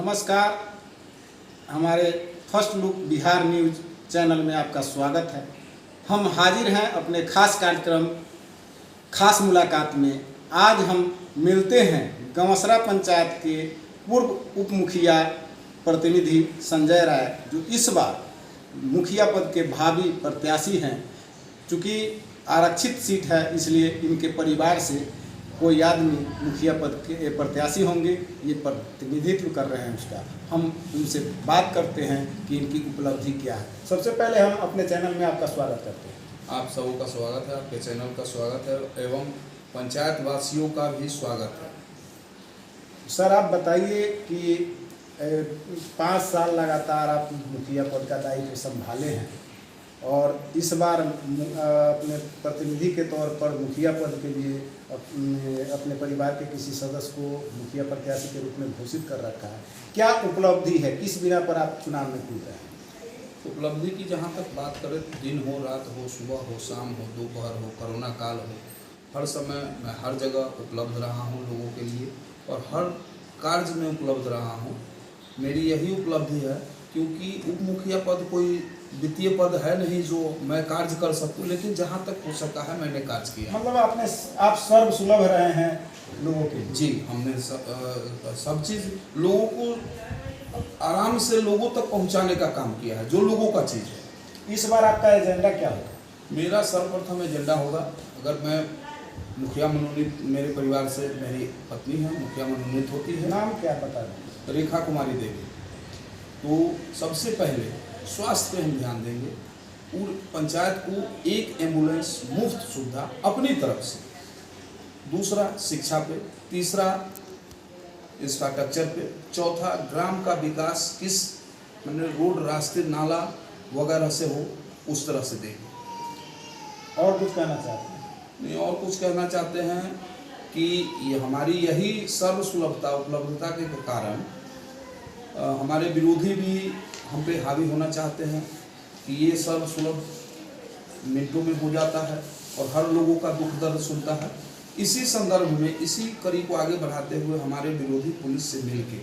नमस्कार, हमारे first look Bihar news channel में आपका स्वागत है। हम हाजिर हैं अपने खास कार्यक्रम खास मुलाकात में। आज हम मिलते हैं गंवसरा पंचायत के पूर्व उप मुखिया प्रतिनिधि संजय राय, जो इस बार मुखिया पद के भावी प्रत्याशी हैं। चूँकि आरक्षित सीट है, इसलिए इनके परिवार से कोई आदमी मुखिया पद के प्रत्याशी होंगे, ये प्रतिनिधित्व कर रहे हैं उसका। हम उनसे बात करते हैं कि इनकी उपलब्धि क्या है। सबसे पहले हम अपने चैनल में आपका स्वागत करते हैं। आप सबों का स्वागत है, आपके चैनल का स्वागत है एवं पंचायत वासियों का भी स्वागत है। सर, आप बताइए कि 5 साल लगातार आप मुखिया पद का दायित्व संभाले हैं और इस बार अपने प्रतिनिधि के तौर पर मुखिया पद के लिए अपने परिवार के किसी सदस्य को मुखिया प्रत्याशी के रूप में घोषित कर रखा है। क्या उपलब्धि है, किस बिना पर आप चुनाव में कूद रहे हैं? उपलब्धि की जहाँ तक बात करें, दिन हो, रात हो, सुबह हो, शाम हो, दोपहर हो, कोरोना काल हो, हर समय मैं हर जगह उपलब्ध रहा हूँ लोगों के लिए और हर कार्य में उपलब्ध रहा हूँ। मेरी यही उपलब्धि है, क्योंकि उप मुखिया पद कोई वित्तीय पद है नहीं जो मैं कार्य कर सकूं, लेकिन जहां तक हो सका है मैंने कार्य किया। मतलब आप सर्वसुलभ रहे हैं लोगों के? जी, हमने सब चीज़ लोगों को आराम से लोगों तक पहुंचाने का काम किया है, जो लोगों का चीज़ है। इस बार आपका एजेंडा क्या होगा? मेरा सर्वप्रथम एजेंडा होगा, अगर मैं मुखिया मनोनीत, मेरे परिवार से मेरी पत्नी है मुखिया मनोनीत होती है। नाम क्या बता दें? रेखा कुमारी देवी। तो सबसे पहले स्वास्थ्य पे हम ध्यान देंगे। पूरी पंचायत को एक एम्बुलेंस मुफ्त सुविधा अपनी तरफ से, दूसरा शिक्षा पे, तीसरा इंफ्रास्ट्रक्चर पे, चौथा ग्राम का विकास किस मैंने रोड, रास्ते, नाला वगैरह से हो उस तरह से देंगे। और कुछ कहना चाहते हैं? नहीं, और कुछ कहना चाहते हैं कि ये हमारी यही सर्वसुलभता उपलब्धता के कारण हमारे विरोधी भी हम पे हावी होना चाहते हैं कि ये सर्वसुलभ मिनटों में हो जाता है और हर लोगों का दुख दर्द सुनता है। इसी संदर्भ में, इसी कड़ी को आगे बढ़ाते हुए हमारे विरोधी पुलिस से मिलके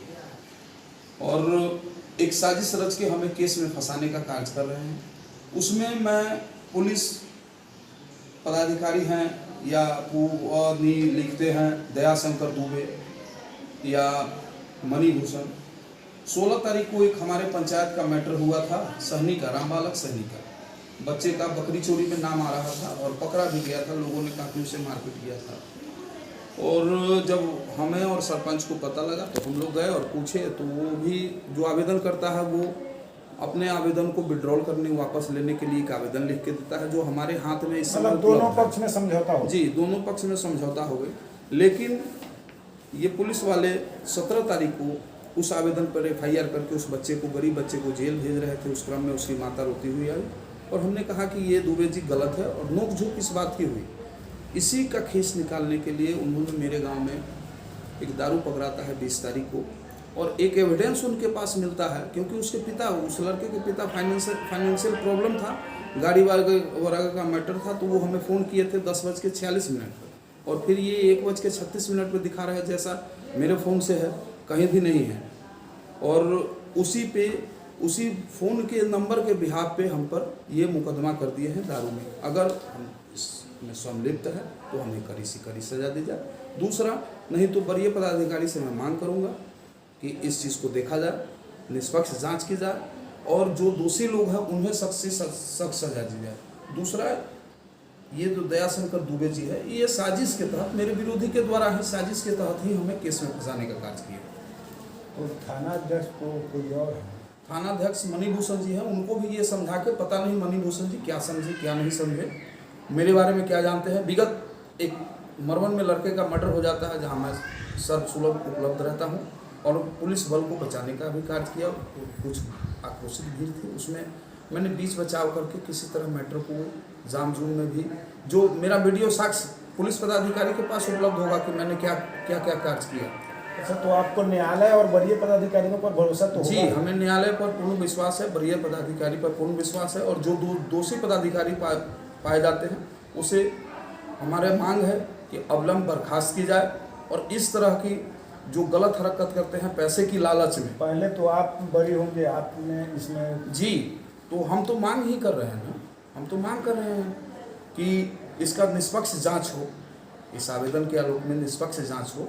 और एक साजिश रच के हमें केस में फंसाने का कार्य कर रहे हैं। उसमें मैं पुलिस पदाधिकारी हैं या लिखते हैं दयाशंकर दुबे या मणिभूषण। 16 तारीख को एक हमारे पंचायत का मैटर हुआ था, सहनी का, राम बालक सहनी का। बच्चे का बकरी चोरी में नाम आ रहा था और पकड़ा भी गया था, लोगों ने काफी उसे मारपीट किया था। और जब हमें और सरपंच को पता लगा तो हम लोग गए और पूछे, तो वो भी जो आवेदन करता है वो अपने आवेदन को विड्रॉल करने, वापस लेने के लिए एक आवेदन लिख के देता है, जो हमारे हाथ में इस समय दोनों पक्ष में समझौता हो? जी, दोनों पक्ष में समझौता हो गए। लेकिन ये पुलिस वाले 17 तारीख को उस आवेदन पर FIR करके उस बच्चे को, गरीब बच्चे को जेल भेज रहे थे। उस क्रम में उसकी माता रोती हुई आई और हमने कहा कि ये दुबे जी गलत है और नोक-झोंक इस बात की हुई। इसी का खेस निकालने के लिए उन्होंने मेरे गांव में एक दारू पकड़ाता है 20 तारीख को और एक एविडेंस उनके पास मिलता है, क्योंकि उसके पिता, उस लड़के के पिता फाइनेंशियल प्रॉब्लम था, गाड़ी वगैरह का मैटर था। तो वो हमें फ़ोन किए थे 10:46 पर और फिर ये 1:36 पर दिखा रहा है जैसा मेरे फ़ोन से है, कहीं भी नहीं है। और उसी फ़ोन के नंबर के बिहाफ पे हम पर ये मुकदमा कर दिए हैं दारू में। अगर हम इसमें संलिप्त है तो हमें कड़ी से कड़ी सजा दी जाए। दूसरा, नहीं तो वरीय पदाधिकारी से मैं मांग करूंगा कि इस चीज़ को देखा जाए, निष्पक्ष जांच की जाए और जो दोषी लोग हैं उन्हें सख्त से सख्त सजा दी जाए। दूसरा, ये जो दयाशंकर दुबे जी है, ये साजिश के तहत, मेरे विरोधी के द्वारा ही साजिश के तहत ही हमें केस में फंसाने का कार्य किया। तो थानाध्यक्ष को कोई और है? थानाध्यक्ष मणिभूषण जी हैं, उनको भी ये समझा के, पता नहीं मणिभूषण जी क्या समझे क्या नहीं समझे, मेरे बारे में क्या जानते हैं। विगत एक मरवन में लड़के का मर्डर हो जाता है जहाँ मैं सर्वसुलभ उपलब्ध रहता हूँ और पुलिस बल को बचाने का भी कार्य किया। कुछ आक्रोशित भीड़ थी, उसमें मैंने बीच बचाव करके किसी तरह मैटर को जामजूम में भी, जो मेरा वीडियो साक्ष्य पुलिस पदाधिकारी के पास उपलब्ध होगा कि मैंने क्या क्या कार्य किया। अच्छा, तो आपको न्यायालय और वरीय पदाधिकारियों पर भरोसा तो जी, होगा? हमें न्यायालय पर पूर्ण विश्वास है, वरीय पदाधिकारी पर पूर्ण विश्वास है और जो दोषी पदाधिकारी पाए जाते हैं उसे हमारे मांग है कि अविलंब बर्खास्त की जाए और इस तरह की जो गलत हरकत करते हैं पैसे की लालच में। पहले तो आप बरी होंगे, आपने इसमें जी, तो हम तो मांग ही कर रहे हैं ना, हम तो मांग कर रहे हैं कि इसका निष्पक्ष जांच हो, इस आवेदन के आलोक में निष्पक्ष जांच हो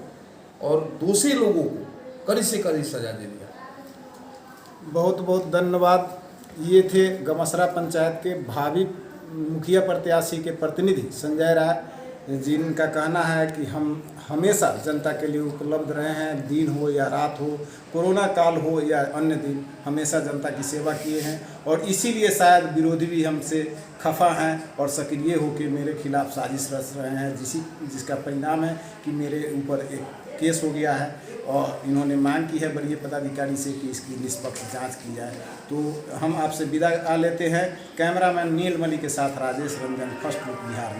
और दोषी लोगों को कड़ी से कड़ी सजा देनी है। बहुत बहुत धन्यवाद। ये थे गमसरा पंचायत के भावी मुखिया प्रत्याशी के प्रतिनिधि संजय राय, जिनका कहना है कि हम हमेशा जनता के लिए उपलब्ध रहे हैं, दिन हो या रात हो, कोरोना काल हो या अन्य दिन, हमेशा जनता की सेवा किए हैं और इसीलिए शायद विरोधी भी हमसे खफा हैं और सक्रिय होकर मेरे खिलाफ साजिश रच रहे हैं, जिसका परिणाम है कि मेरे ऊपर एक केस हो गया है और इन्होंने मांग की है वरीय पदाधिकारी से कि इसकी निष्पक्ष जांच की जाए। तो हम आपसे विदा लेते हैं। कैमरामैन नील मणि के साथ राजेश रंजन, फर्स्ट लुक बिहार।